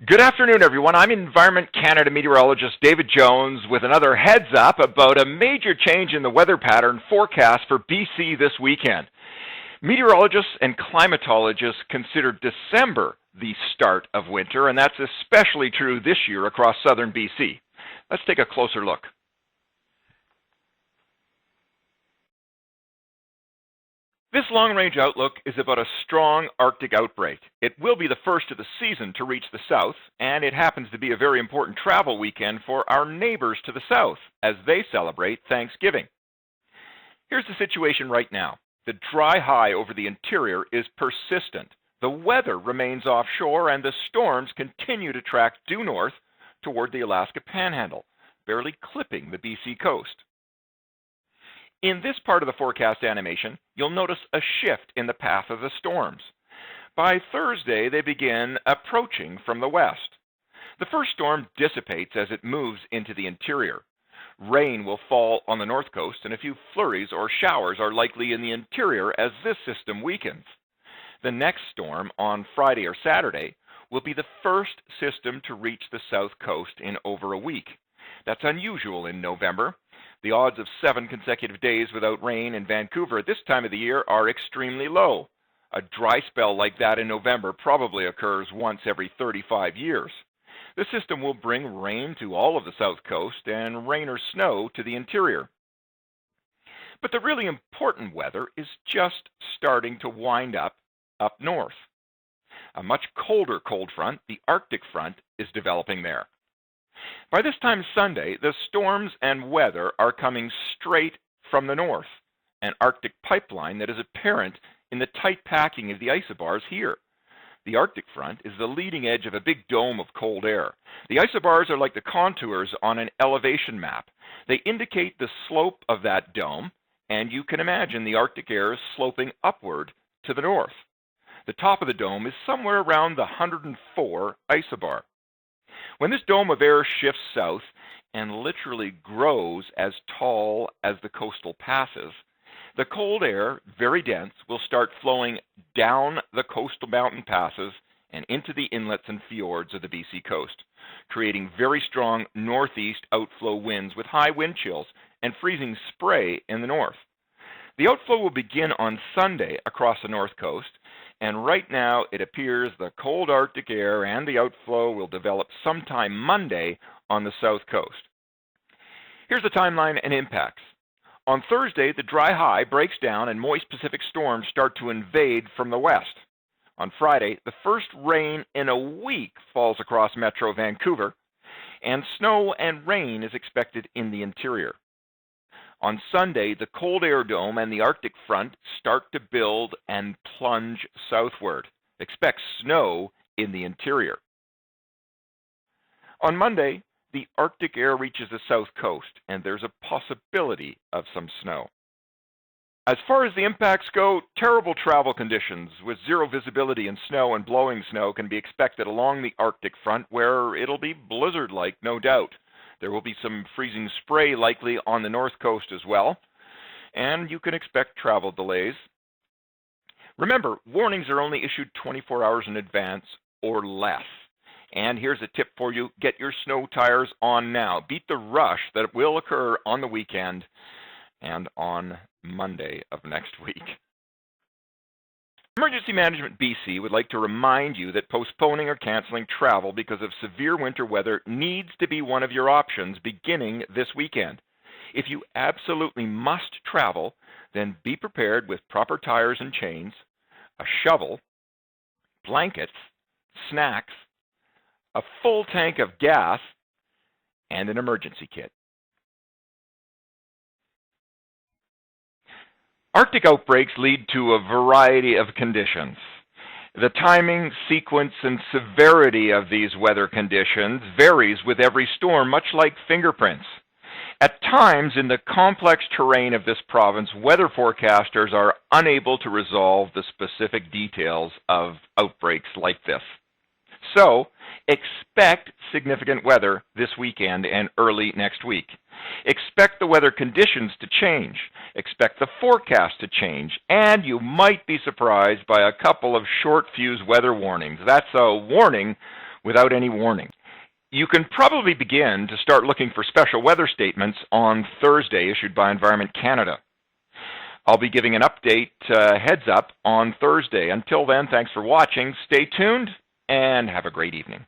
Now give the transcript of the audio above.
Good afternoon, everyone. I'm Environment Canada meteorologist David Jones with another heads up about a major change in the weather pattern forecast for BC this weekend. Meteorologists and climatologists consider December the start of winter, and that's especially true this year across southern BC. Let's take a closer look. This long-range outlook is about a strong Arctic outbreak. It will be the first of the season to reach the south, and it happens to be a very important travel weekend for our neighbors to the south as they celebrate Thanksgiving. Here's the situation right now. The dry high over the interior is persistent. The weather remains offshore, and the storms continue to track due north toward the Alaska Panhandle, barely clipping the BC coast. In this part of the forecast animation, you'll notice a shift in the path of the storms. By Thursday, they begin approaching from the west. The first storm dissipates as it moves into the interior. Rain will fall on the north coast, and a few flurries or showers are likely in the interior as this system weakens. The next storm on Friday or Saturday will be the first system to reach the south coast in over a week. That's unusual in November. The odds of 7 consecutive days without rain in Vancouver at this time of the year are extremely low. A dry spell like that in November probably occurs once every 35 years. The system will bring rain to all of the south coast and rain or snow to the interior. But the really important weather is just starting to wind up north. A much colder cold front, the Arctic front, is developing there. By this time Sunday, the storms and weather are coming straight from the north, an Arctic pipeline that is apparent in the tight packing of the isobars here. The Arctic front is the leading edge of a big dome of cold air. The isobars are like the contours on an elevation map. They indicate the slope of that dome, and you can imagine the Arctic air is sloping upward to the north. The top of the dome is somewhere around the 104 isobar. When this dome of air shifts south and literally grows as tall as the coastal passes, the cold air, very dense, will start flowing down the coastal mountain passes and into the inlets and fjords of the BC coast, creating very strong northeast outflow winds with high wind chills and freezing spray in the north. The outflow will begin on Sunday across the north coast, and right now it appears the cold Arctic air and the outflow will develop sometime Monday on the south coast. Here's the timeline and impacts. On Thursday, the dry high breaks down and moist Pacific storms start to invade from the west. On Friday, the first rain in a week falls across Metro Vancouver, and snow and rain is expected in the interior. On Sunday, the cold air dome and the Arctic front start to build and plunge southward. Expect snow in the interior. On Monday, the Arctic air reaches the south coast, and there's a possibility of some snow. As far as the impacts go, terrible travel conditions with zero visibility and snow and blowing snow can be expected along the Arctic front, where it'll be blizzard-like, no doubt. There will be some freezing spray likely on the north coast as well, and you can expect travel delays. Remember, warnings are only issued 24 hours in advance or less. And here's a tip for you: get your snow tires on now. Beat the rush that will occur on the weekend and on Monday of next week. Emergency Management BC would like to remind you that postponing or canceling travel because of severe winter weather needs to be one of your options beginning this weekend. If you absolutely must travel, then be prepared with proper tires and chains, a shovel, blankets, snacks, a full tank of gas, and an emergency kit. Arctic outbreaks lead to a variety of conditions. The timing, sequence, and severity of these weather conditions varies with every storm, much like fingerprints. At times in the complex terrain of this province, weather forecasters are unable to resolve the specific details of outbreaks like this. So, Expect significant weather this weekend and early next week. Expect the weather conditions to change. Expect the forecast to change. And you might be surprised by a couple of short-fuse weather warnings. That's a warning without any warning. You can probably begin to start looking for special weather statements on Thursday issued by Environment Canada. I'll be giving an update heads up on Thursday. Until then, thanks for watching. Stay tuned and have a great evening.